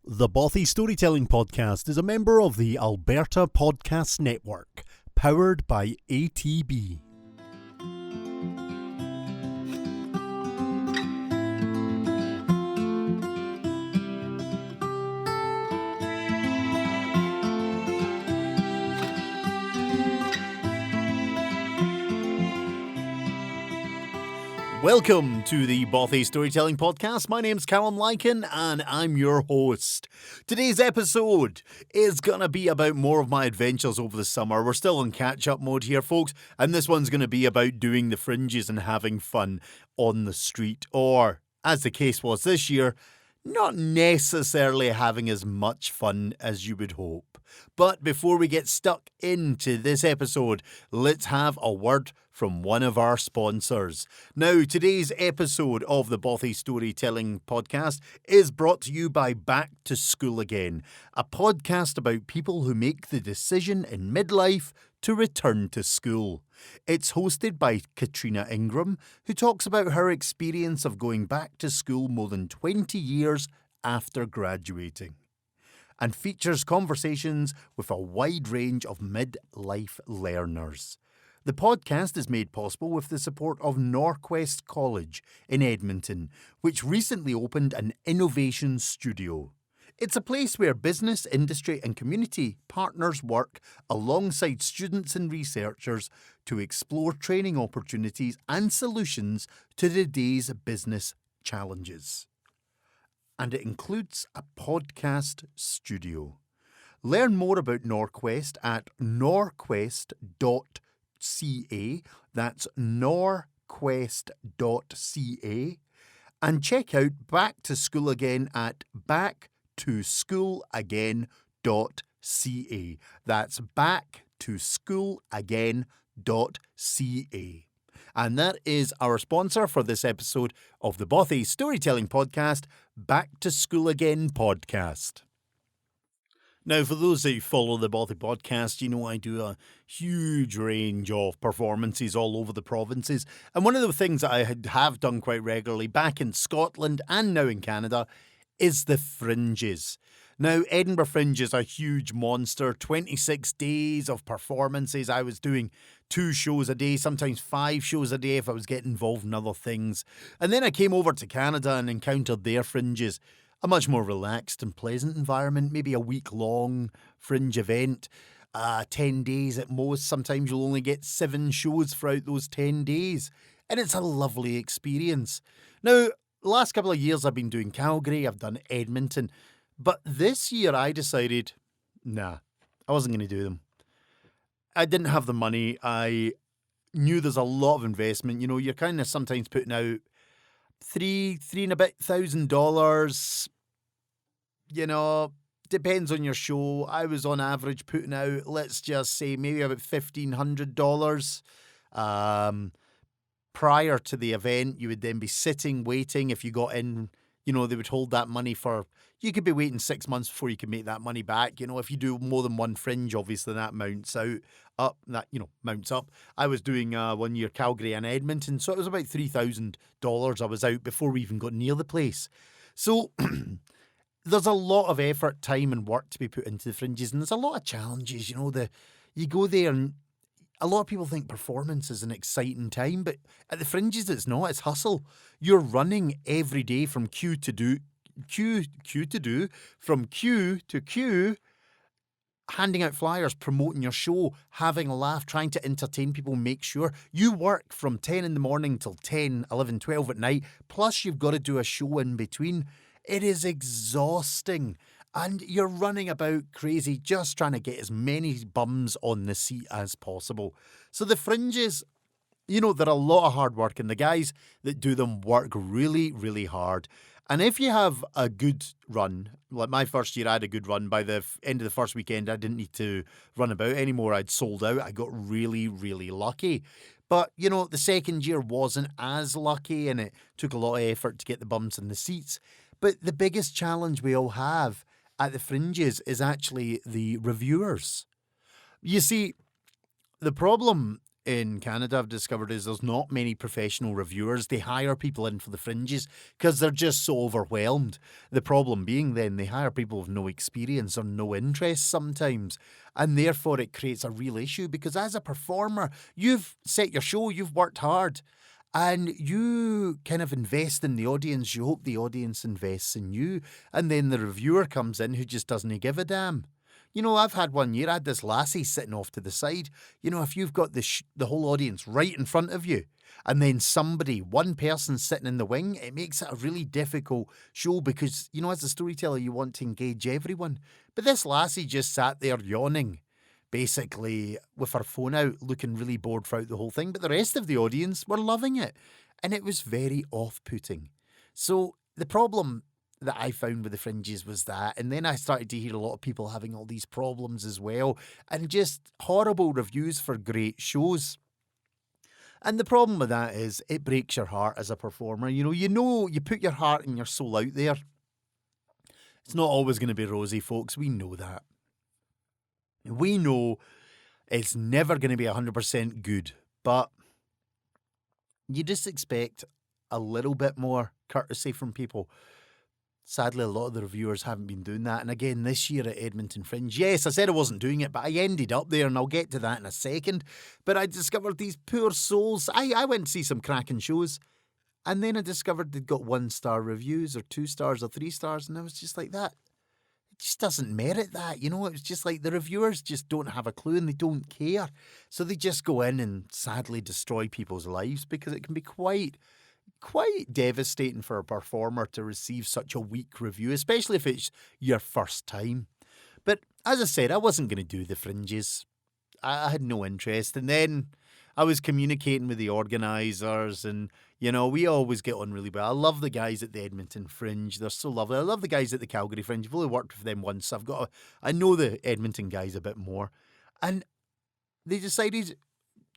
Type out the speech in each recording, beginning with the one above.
The Bothy Storytelling Podcast is a member of the Alberta Podcast Network, powered by ATB. Welcome to the Bothy Storytelling Podcast. My name's Calum, Lykan, and I'm your host. Today's episode is going to be about more of my adventures over the summer. We're still in catch-up mode here, folks, and this one's going to be about doing the fringes and having fun on the street, or, as the case was this year, not necessarily having as much fun as you would hope. But before we get stuck into this episode, let's have a word from one of our sponsors. Now, today's episode of the Bothy Storytelling Podcast is brought to you by Back to School Again, a podcast about people who make the decision in midlife to return to school. It's hosted by Katrina Ingram, who talks about her experience of going back to school more than 20 years after graduating, and features conversations with a wide range of midlife learners. The podcast is made possible with the support of Norquest College in Edmonton, which recently opened an innovation studio. It's a place where business, industry and community partners work alongside students and researchers to explore training opportunities and solutions to today's business challenges. And it includes a podcast studio. Learn more about Norquest at norquest.ca. That's norquest.ca. And check out Back to School Again at backtoschoolagain.ca. That's backtoschoolagain.ca. And that is our sponsor for this episode of the Bothy Storytelling Podcast, Back to School Again podcast. Now, for those that follow the Bothy podcast, you know I do a huge range of performances all over the provinces. And one of the things that I have done quite regularly back in Scotland and now in Canada is the Fringes. Now, Edinburgh Fringe is a huge monster, 26 days of performances. I was doing 2 shows a day, sometimes 5 shows a day if I was getting involved in other things. And then I came over to Canada and encountered their Fringes, a much more relaxed and pleasant environment, maybe a week-long fringe event, 10 days at most. Sometimes you'll only get 7 shows throughout those 10 days. And it's a lovely experience. Now, the last couple of years I've been doing Calgary, I've done Edmonton. But this year I decided, I wasn't going to do them. I didn't have the money. I knew there's a lot of investment. You know, you're kind of sometimes putting out $3,000 and a bit. You know, depends on your show. I was on average putting out, let's just say, maybe about $1,500. Prior to the event, you would then be sitting, waiting. If you got in, you know, they would hold that money for, you could be waiting 6 months before you can make that money back. You know, if you do more than one fringe, obviously that mounts mounts up. I was doing 1 year Calgary and Edmonton, so it was about $3,000 I was out before we even got near the place. So there's a lot of effort, time and work to be put into the fringes, and there's a lot of challenges. You know, you go there and a lot of people think performance is an exciting time, but at the fringes it's not. It's hustle. You're running every day from queue to queue, handing out flyers, promoting your show, having a laugh, trying to entertain people, make sure you work from 10 in the morning till 10, 11, 12 at night, plus you've got to do a show in between. It is exhausting. And you're running about crazy, just trying to get as many bums on the seat as possible. So the fringes, you know, they're a lot of hard work, and the guys that do them work really, really hard. And if you have a good run, like my first year, I had a good run. By the end of the first weekend, I didn't need to run about anymore. I'd sold out. I got really, really lucky. But, you know, the second year wasn't as lucky, and it took a lot of effort to get the bums in the seats. But the biggest challenge we all have at the fringes is actually the reviewers. You see, the problem in Canada I've discovered is there's not many professional reviewers. They hire people in for the fringes because they're just so overwhelmed. The problem being then they hire people with no experience or no interest sometimes. And therefore it creates a real issue because as a performer, you've set your show, you've worked hard. And you kind of invest in the audience. You hope the audience invests in you. And then the reviewer comes in who just doesn't give a damn. You know, I've had one year, I had this lassie sitting off to the side. You know, if you've got the whole audience right in front of you, and then one person sitting in the wing, it makes it a really difficult show because, you know, as a storyteller, you want to engage everyone. But this lassie just sat there yawning, basically with her phone out, looking really bored throughout the whole thing. But the rest of the audience were loving it. And it was very off-putting. So the problem that I found with the fringes was that, and then I started to hear a lot of people having all these problems as well, and just horrible reviews for great shows. And the problem with that is it breaks your heart as a performer. You put your heart and your soul out there. It's not always going to be rosy, folks. We know that. We know it's never going to be 100% good, but you just expect a little bit more courtesy from people. Sadly, a lot of the reviewers haven't been doing that. And again, this year at Edmonton Fringe, yes, I said I wasn't doing it, but I ended up there, and I'll get to that in a second. But I discovered these poor souls. I went to see some cracking shows, and then I discovered they'd got 1-star reviews or 2 stars or 3 stars, and I was just like, that it just doesn't merit that. You know, it was just like the reviewers just don't have a clue and they don't care. So they just go in and sadly destroy people's lives because it can be quite devastating for a performer to receive such a weak review, especially if it's your first time. But as I said, I wasn't going to do the fringes. I had no interest. And then I was communicating with the organisers and, you know, we always get on really well. I love the guys at the Edmonton Fringe. They're so lovely. I love the guys at the Calgary Fringe. I've only worked with them once. I know the Edmonton guys a bit more. And they decided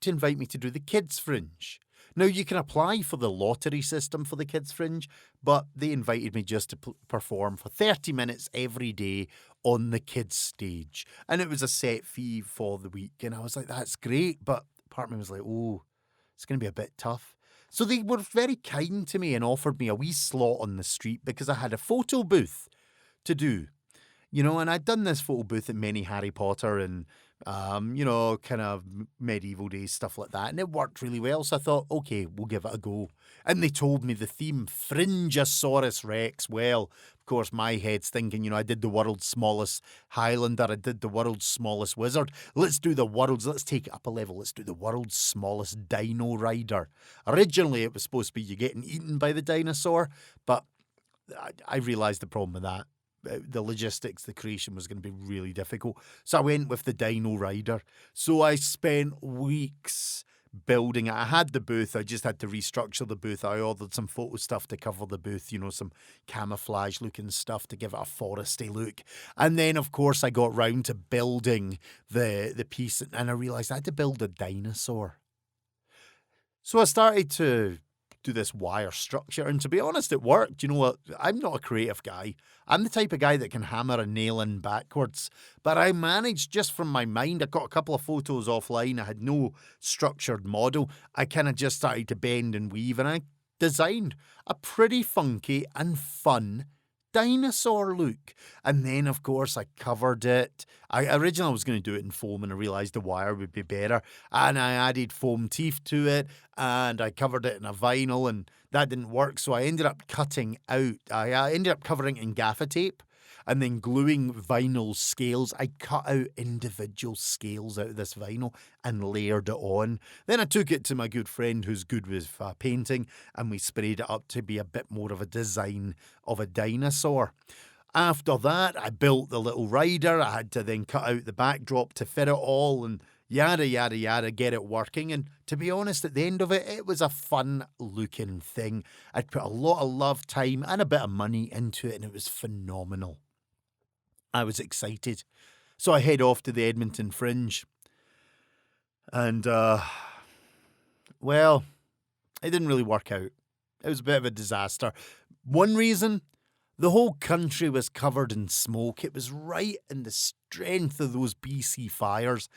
to invite me to do the Kids Fringe. Now, you can apply for the lottery system for the Kids Fringe, but they invited me just to perform for 30 minutes every day on the kids' stage. And it was a set fee for the week. And I was like, that's great. But part of me was like, oh, it's going to be a bit tough. So they were very kind to me and offered me a wee slot on the street because I had a photo booth to do. You know, and I'd done this photo booth at many Harry Potter and kind of medieval days, stuff like that. And it worked really well. So I thought, okay, we'll give it a go. And they told me the theme, Fringosaurus Rex. Well, of course, my head's thinking, I did the world's smallest Highlander. I did the world's smallest wizard. Let's take it up a level. Let's do the world's smallest dino rider. Originally, it was supposed to be you getting eaten by the dinosaur. But I realised the problem with that. The logistics, the creation was going to be really difficult. So I went with the Dino Rider. So I spent weeks building it. I had the booth. I just had to restructure the booth. I ordered some photo stuff to cover the booth, some camouflage looking stuff to give it a foresty look. And then, of course, I got round to building the piece and I realised I had to build a dinosaur. So I started to do this wire structure, and to be honest, it worked. You know what? I'm not a creative guy. I'm the type of guy that can hammer a nail in backwards, but I managed just from my mind. I got a couple of photos offline. I had no structured model. I kind of just started to bend and weave, and I designed a pretty funky and fun dinosaur look. And then, of course, I covered it. Originally I was going to do it in foam, and I realised the wire would be better. And I added foam teeth to it, and I covered it in a vinyl, and that didn't work. So I ended up cutting out. I ended up covering it in gaffer tape, and then gluing vinyl scales. I cut out individual scales out of this vinyl and layered it on. Then I took it to my good friend who's good with painting, and we sprayed it up to be a bit more of a design of a dinosaur. After that, I built the little rider. I had to then cut out the backdrop to fit it all and yada, yada, yada, get it working. And to be honest, at the end of it, it was a fun looking thing. I'd put a lot of love, time and a bit of money into it, and it was phenomenal. I was excited. So I head off to the Edmonton Fringe. And, it didn't really work out. It was a bit of a disaster. One reason, the whole country was covered in smoke. It was right in the strength of those BC fires.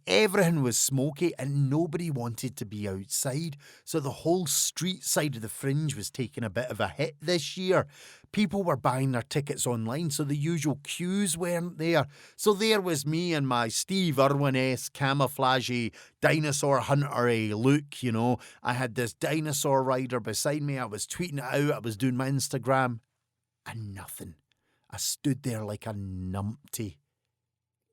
Everything was smoky and nobody wanted to be outside. So the whole street side of the Fringe was taking a bit of a hit this year. People were buying their tickets online, so the usual queues weren't there. So there was me and my Steve Irwin-esque camouflagey dinosaur hunter look, you know. I had this dinosaur rider beside me. I was tweeting it out. I was doing my Instagram. And nothing. I stood there like a numpty.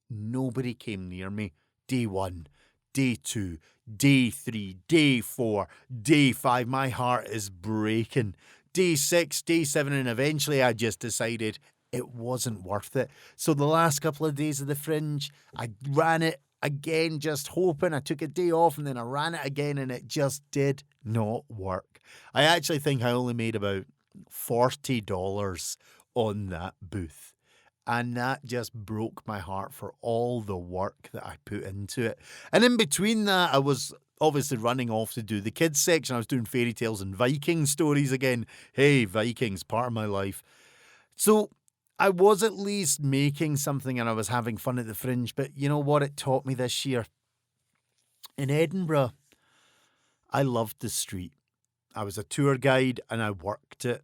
Nobody came near me. Day 1, day 2, day 3, day 4, day 5. My heart is breaking. Day 6, day 7, and eventually I just decided it wasn't worth it. So the last couple of days of the Fringe, I ran it again, just hoping. I took a day off and then I ran it again and it just did not work. I actually think I only made about $40 on that booth. And that just broke my heart for all the work that I put into it. And in between that, I was obviously running off to do the kids section. I was doing fairy tales and Viking stories again. Hey, Vikings, part of my life. So I was at least making something and I was having fun at the Fringe. But you know what it taught me this year? In Edinburgh, I loved the street. I was a tour guide and I worked it.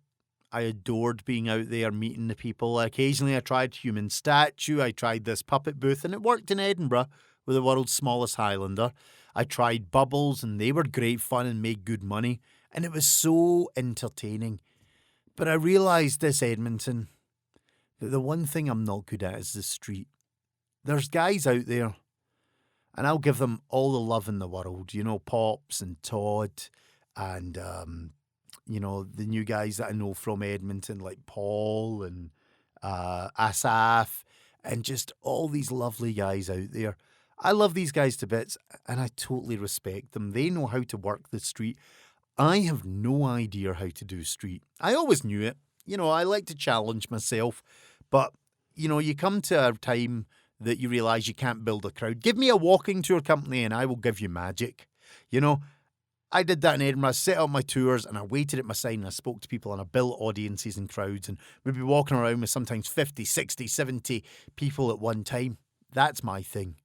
I adored being out there, meeting the people. Occasionally I tried human statue. I tried this puppet booth and it worked in Edinburgh with the world's smallest Highlander. I tried bubbles and they were great fun and made good money. And it was so entertaining. But I realised this, Edmonton, that the one thing I'm not good at is the street. There's guys out there and I'll give them all the love in the world. You know, Pops and Todd and you know, the new guys that I know from Edmonton, like Paul and Asaf, and just all these lovely guys out there. I love these guys to bits, and I totally respect them. They know how to work the street. I have no idea how to do street. I always knew it. You know, I like to challenge myself, but, you know, you come to a time that you realise you can't build a crowd. Give me a walking tour company and I will give you magic. You know, I did that in Edinburgh. I set up my tours and I waited at my sign and I spoke to people and I built audiences and crowds, and we'd be walking around with sometimes 50, 60, 70 people at one time. That's my thing.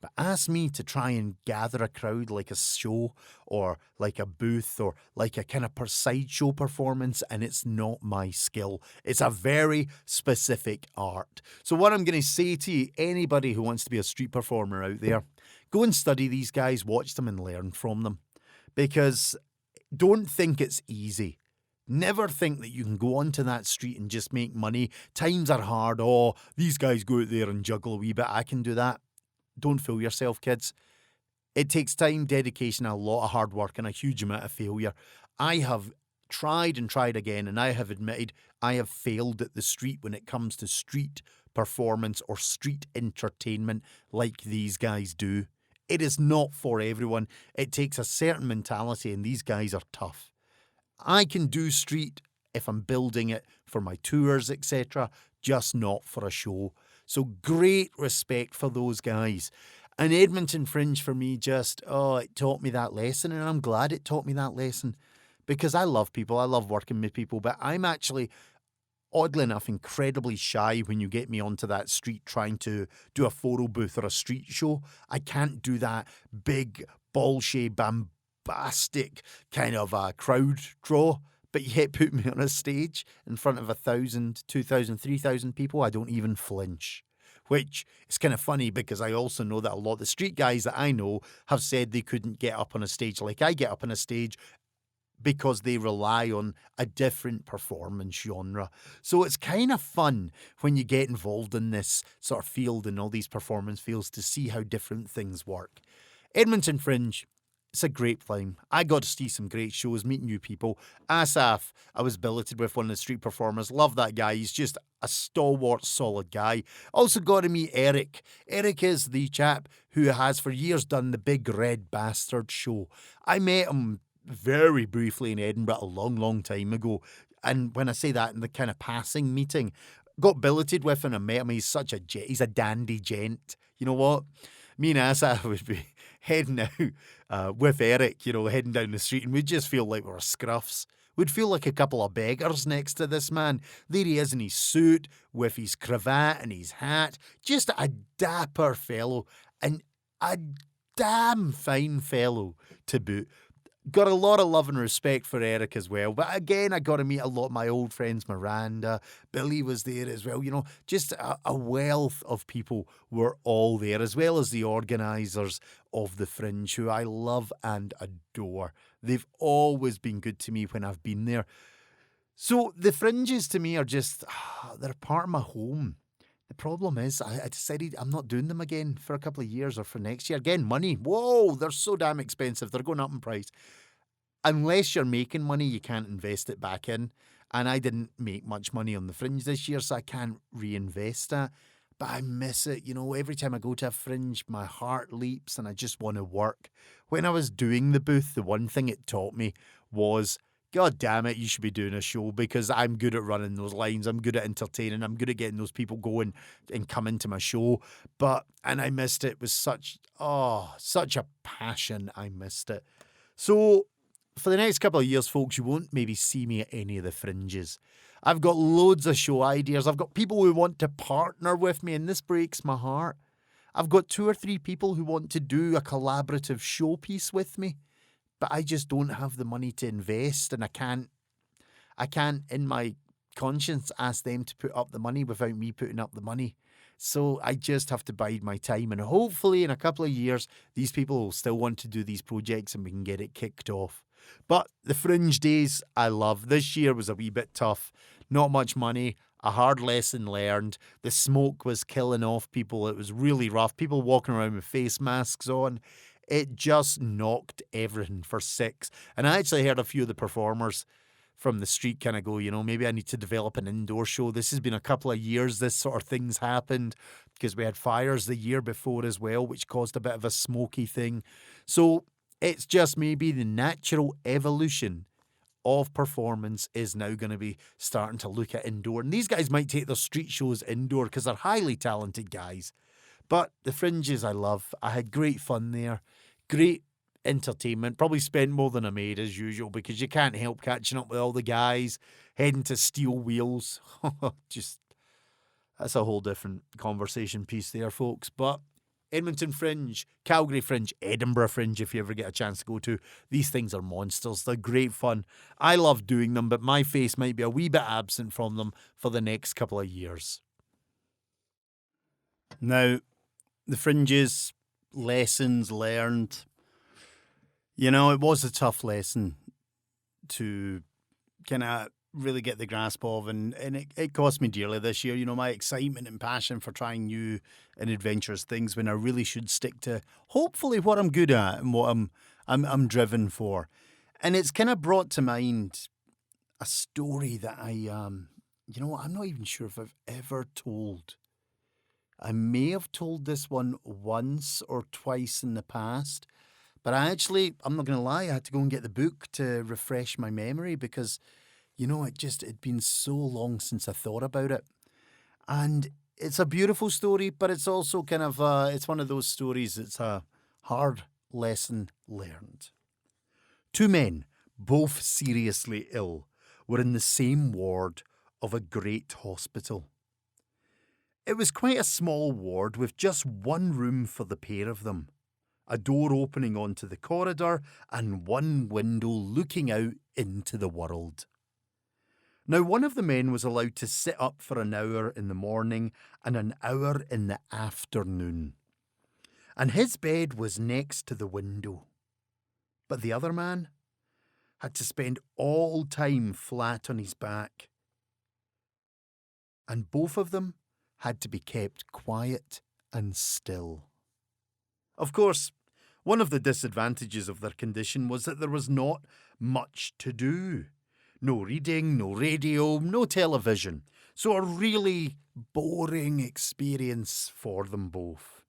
But ask me to try and gather a crowd like a show or like a booth or like a kind of sideshow performance, and it's not my skill. It's a very specific art. So what I'm going to say to you, anybody who wants to be a street performer out there, go and study these guys, watch them and learn from them. Because don't think it's easy. Never think that you can go onto that street and just make money. Times are hard. Oh, these guys go out there and juggle a wee bit. I can do that. Don't fool yourself, kids. It takes time, dedication, a lot of hard work and a huge amount of failure. I have tried and tried again, and I have admitted I have failed at the street when it comes to street performance or street entertainment like these guys do. It is not for everyone. It takes a certain mentality, and these guys are tough. I can do street if I'm building it for my tours, etc., just not for a show. So great respect for those guys. And Edmonton Fringe for me it taught me that lesson, and I'm glad it taught me that lesson because I love people. I love working with people, but I'm actually, oddly enough, incredibly shy when you get me onto that street trying to do a photo booth or a street show. I can't do that big, ball-shaped, bombastic kind of crowd draw. But yet put me on a stage in front of 1,000, 2,000, 3,000 people, I don't even flinch. Which is kind of funny because I also know that a lot of the street guys that I know have said they couldn't get up on a stage like I get up on a stage because they rely on a different performance genre. So it's kind of fun when you get involved in this sort of field and all these performance fields to see how different things work. Edmonton Fringe, it's a great time. I got to see some great shows, meet new people. Asaf, I was billeted with one of the street performers. Love that guy. He's just a stalwart, solid guy. Also got to meet Eric. Eric is the chap who has for years done the Big Red Bastard show. I met him very briefly in Edinburgh a long, long time ago. And when I say that in the kind of passing meeting, got billeted with him and I met him. He's he's a dandy gent. You know what? Me and Asaf would be heading out with Eric, heading down the street, and we'd just feel like we were scruffs. We'd feel like a couple of beggars next to this man. There he is in his suit with his cravat and his hat. Just a dapper fellow. And a damn fine fellow to boot. Got a lot of love and respect for Eric as well. But again, I got to meet a lot of my old friends. Miranda, Billy was there as well. Just a wealth of people were all there, as well as the organisers of the Fringe, who I love and adore. They've always been good to me when I've been there. So the Fringes to me are just, they're part of my home. The problem is, I decided I'm not doing them again for a couple of years or for next year. Again, money. Whoa, they're so damn expensive. They're going up in price. Unless you're making money, you can't invest it back in. And I didn't make much money on the Fringe this year, so I can't reinvest that. But I miss it. Every time I go to a Fringe, my heart leaps and I just want to work. When I was doing the booth, the one thing it taught me was, God damn it, you should be doing a show, because I'm good at running those lines. I'm good at entertaining. I'm good at getting those people going and coming to my show. And I missed it. It was such a passion. I missed it. So for the next couple of years, folks, you won't maybe see me at any of the Fringes. I've got loads of show ideas. I've got people who want to partner with me, and this breaks my heart. I've got 2 or 3 people who want to do a collaborative showpiece with me. But I just don't have the money to invest, and I can't, in my conscience, ask them to put up the money without me putting up the money. So I just have to bide my time, and hopefully in a couple of years, these people will still want to do these projects and we can get it kicked off. But the Fringe days, I love. This year was a wee bit tough. Not much money, a hard lesson learned. The smoke was killing off people. It was really rough. People walking around with face masks on. It just knocked everything for 6. And I actually heard a few of the performers from the street kind of go, maybe I need to develop an indoor show. This has been a couple of years this sort of thing's happened, because we had fires the year before as well, which caused a bit of a smoky thing. So it's just maybe the natural evolution of performance is now going to be starting to look at indoor. And these guys might take their street shows indoor because they're highly talented guys. But the Fringes I love. I had great fun there. Great entertainment. Probably spent more than I made as usual, because you can't help catching up with all the guys, heading to Steel Wheels. That's a whole different conversation piece there, folks. But Edmonton Fringe, Calgary Fringe, Edinburgh Fringe, if you ever get a chance to go to. These things are monsters. They're great fun. I love doing them, but my face might be a wee bit absent from them for the next couple of years. Now, the Fringes, lessons learned. It was a tough lesson to kind of really get the grasp of, and it cost me dearly this year. My excitement and passion for trying new and adventurous things, when I really should stick to hopefully what I'm good at and what I'm driven for. And it's kind of brought to mind a story that I'm not even sure if I've ever told. I may have told this one once or twice in the past, but I'm not going to lie, I had to go and get the book to refresh my memory, because, it'd been so long since I thought about it. And it's a beautiful story, but it's also kind of, it's one of those stories that's a hard lesson learned. 2 men, both seriously ill, were in the same ward of a great hospital. It was quite a small ward with just one room for the pair of them, a door opening onto the corridor and one window looking out into the world. Now, one of the men was allowed to sit up for an hour in the morning and an hour in the afternoon, and his bed was next to the window. But the other man had to spend all time flat on his back, and both of them had to be kept quiet and still. Of course, one of the disadvantages of their condition was that there was not much to do. No reading, no radio, no television. So a really boring experience for them both.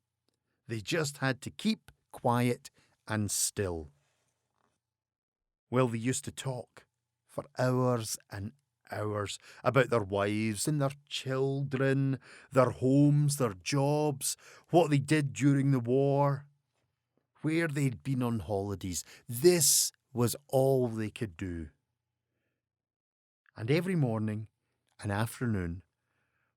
They just had to keep quiet and still. Well, they used to talk for hours and hours about their wives and their children, their homes, their jobs, what they did during the war, where they'd been on holidays. This was all they could do. And every morning and afternoon,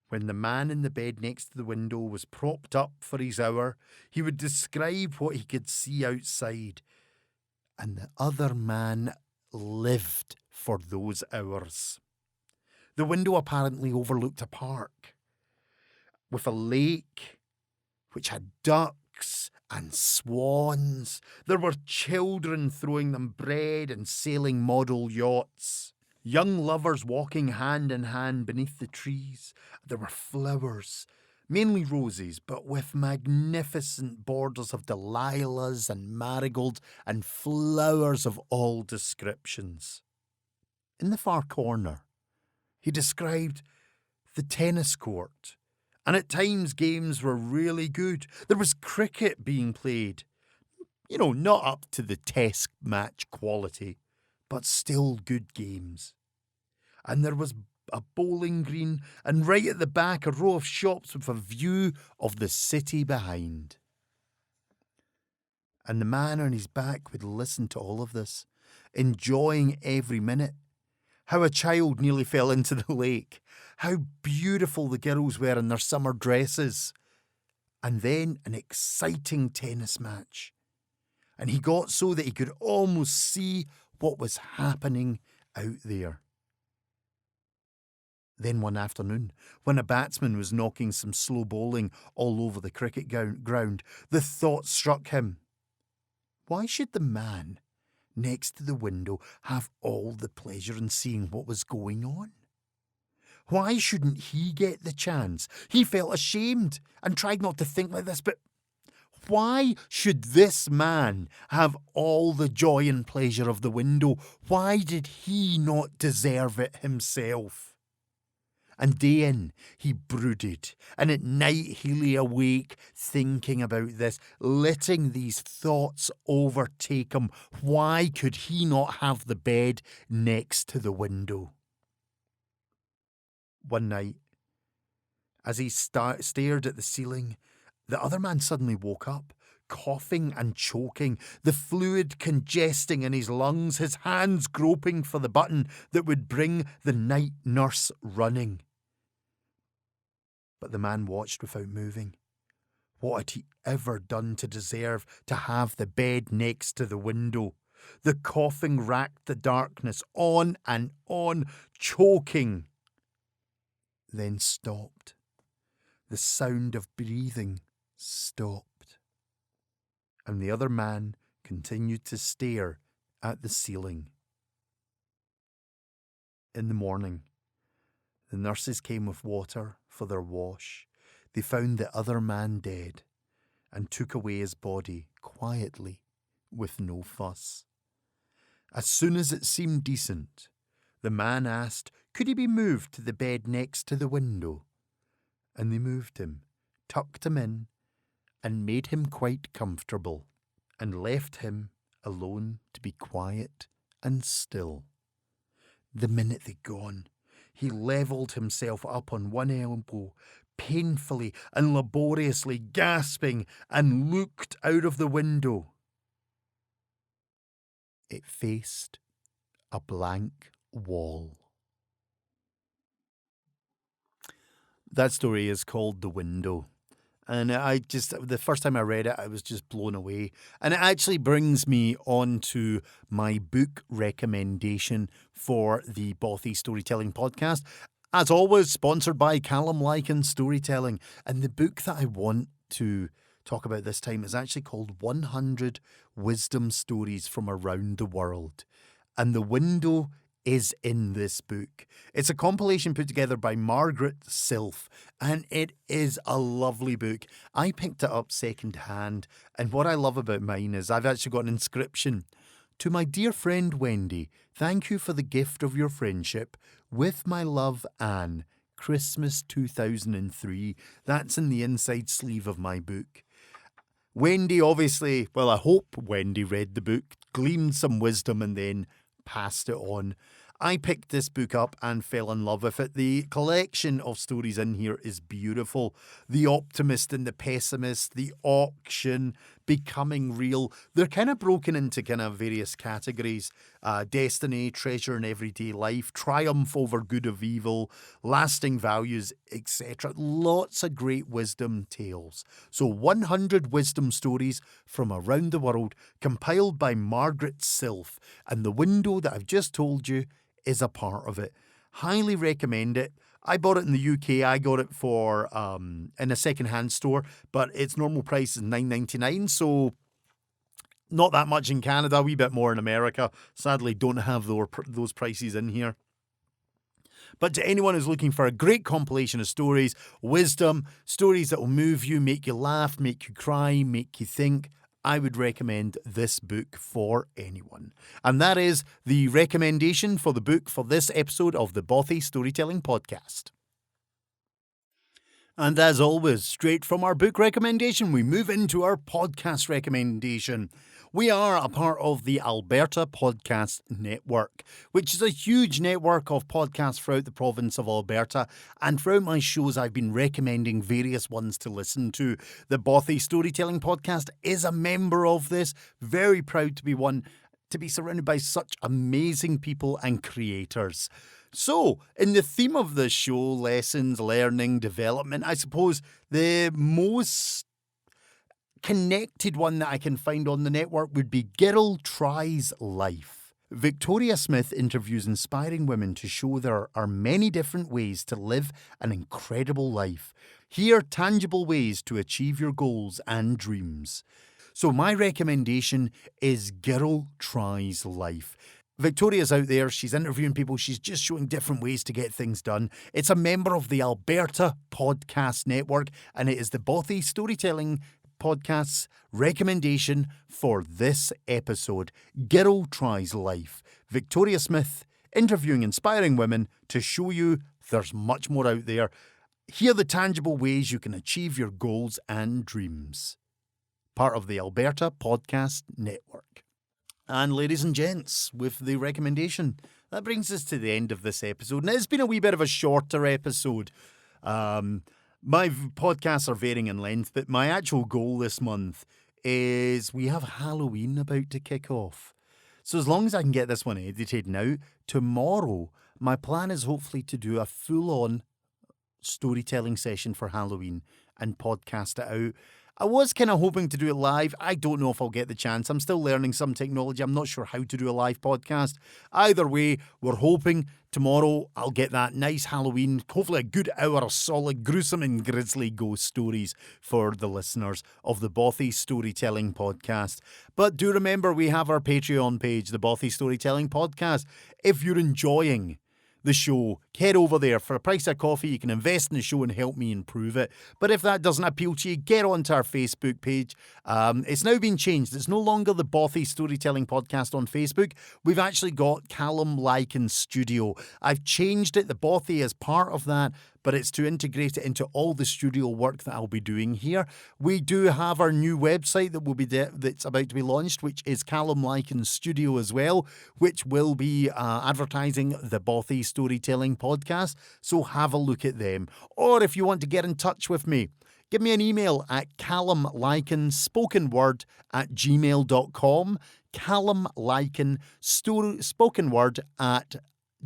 When the man in the bed next to the window was propped up for his hour, he would describe what he could see outside. And the other man lived for those hours. The window apparently overlooked a park with a lake which had ducks and swans. There were children throwing them bread and sailing model yachts. Young lovers walking hand in hand beneath the trees. There were flowers, mainly roses, but with magnificent borders of dalilahs and marigolds and flowers of all descriptions. In the far corner, he described the tennis court, and at times games were really good. There was cricket being played. Not up to the test match quality, but still good games. And there was a bowling green, and right at the back a row of shops with a view of the city behind. And the man on his back would listen to all of this, enjoying every minute. How a child nearly fell into the lake. How beautiful the girls were in their summer dresses. And then an exciting tennis match. And he got so that he could almost see what was happening out there. Then one afternoon, when a batsman was knocking some slow bowling all over the cricket ground, the thought struck him. Why should the man next to the window have all the pleasure in seeing what was going on? Why shouldn't he get the chance? He felt ashamed and tried not to think like this, but why should this man have all the joy and pleasure of the window? Why did he not deserve it himself? And day in, he brooded, and at night he lay awake thinking about this, letting these thoughts overtake him. Why could he not have the bed next to the window? One night, as he stared at the ceiling, the other man suddenly woke up, coughing and choking, the fluid congesting in his lungs, his hands groping for the button that would bring the night nurse running. But the man watched without moving. What had he ever done to deserve to have the bed next to the window? The coughing racked the darkness, on and on, choking. Then stopped. The sound of breathing stopped. And the other man continued to stare at the ceiling. In the morning, the nurses came with water for their wash. They found the other man dead and took away his body quietly with no fuss. As soon as it seemed decent, the man asked, could he be moved to the bed next to the window? And they moved him, tucked him in, and made him quite comfortable, and left him alone to be quiet and still. The minute they'd gone, he levelled himself up on one elbow, painfully and laboriously gasping, and looked out of the window. It faced a blank wall. That story is called The Window. And the first time I read it, I was just blown away. And it actually brings me on to my book recommendation for the Bothy Storytelling Podcast. As always, sponsored by Calum, Lykan Storytelling. And the book that I want to talk about this time is actually called 100 Wisdom Stories from Around the World. And The Window is in this book. It's a compilation put together by Margaret Silf, and it is a lovely book. I picked it up second hand, and what I love about mine is I've actually got an inscription. To my dear friend Wendy, thank you for the gift of your friendship. With my love, Anne. Christmas 2003. That's in the inside sleeve of my book. Wendy obviously, well, I hope Wendy read the book, gleaned some wisdom, and then passed it on. I picked this book up and fell in love with it. The collection of stories in here is beautiful. The optimist and the pessimist, the auction, becoming real. They're kind of broken into kind of various categories. destiny, treasure in everyday life, triumph over good of evil, lasting values, etc. Lots of great wisdom tales. So 100 wisdom stories from around the world, compiled by Margaret Silf. And the window that I've just told you is a part of it. Highly recommend it. I bought it in the UK. I got it for in a second-hand store, but its normal price is $9.99, so not that much in Canada, a wee bit more in America. Sadly, don't have those prices in here. But to anyone who's looking for a great compilation of stories, wisdom, stories that will move you, make you laugh, make you cry, make you think, I would recommend this book for anyone. And that is the recommendation for the book for this episode of the Bothy Storytelling Podcast. And as always, straight from our book recommendation, we move into our podcast recommendation. We are a part of the Alberta Podcast Network, which is a huge network of podcasts throughout the province of Alberta. And throughout my shows, I've been recommending various ones to listen to. The Bothy Storytelling Podcast is a member of this. Very proud to be one, to be surrounded by such amazing people and creators. So, in the theme of the show, lessons, learning, development, I suppose the most connected one that I can find on the network would be Girl Tries Life. Victoria Smith interviews inspiring women to show there are many different ways to live an incredible life. Here, tangible ways to achieve your goals and dreams. So my recommendation is Girl Tries Life. Victoria's out there, she's interviewing people, she's just showing different ways to get things done. It's a member of the Alberta Podcast Network, and it is the Bothy Storytelling Podcast's recommendation for this episode. Girl Tries Life. Victoria Smith interviewing inspiring women to show you there's much more out there. Here are the tangible ways you can achieve your goals and dreams. Part of the Alberta Podcast Network. And ladies and gents, with the recommendation, that brings us to the end of this episode. And it's been a wee bit of a shorter episode. My podcasts are varying in length, but my actual goal this month is we have Halloween about to kick off. So as long as I can get this one edited now, tomorrow, my plan is hopefully to do a full-on storytelling session for Halloween and podcast it out. I was kind of hoping to do it live. I don't know if I'll get the chance. I'm still learning some technology. I'm not sure how to do a live podcast. Either way, we're hoping tomorrow I'll get that nice Halloween, hopefully a good hour of solid, gruesome and grisly ghost stories for the listeners of the Bothy Storytelling Podcast. But do remember, we have our Patreon page, the Bothy Storytelling Podcast. If you're enjoying the show, head over there. For a price of coffee, you can invest in the show and help me improve it. But if that doesn't appeal to you, get onto our Facebook page. It's now been changed. It's no longer the Bothy Storytelling Podcast on Facebook. We've actually got Calum, Lykan Studio. I've changed it. The Bothy is part of that, but it's to integrate it into all the studio work that I'll be doing here. We do have our new website that will be that's about to be launched, which is Calum Lykan Studio as well, which will be advertising the Bothy Storytelling Podcast. So have a look at them. Or if you want to get in touch with me, give me an email at calumlykanspokenword@gmail.com. Calum Lykan spokenword at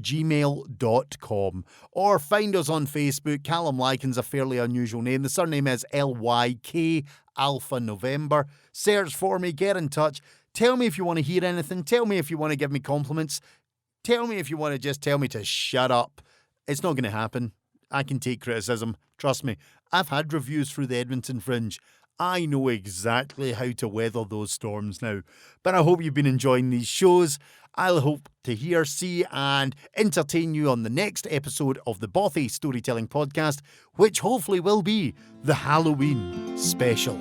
gmail.com, or find us on Facebook. Calum Lykan's a fairly unusual name. The surname is LYK Alpha November. Search for me, get in touch. Tell me if you want to hear anything. Tell me if you want to give me compliments. Tell me if you want to just tell me to shut up. It's not going to happen. I can take criticism. Trust me. I've had reviews through the Edmonton Fringe. I know exactly how to weather those storms now. But I hope you've been enjoying these shows. I'll hope to hear, see and entertain you on the next episode of the Bothy Storytelling Podcast, which hopefully will be the Halloween special.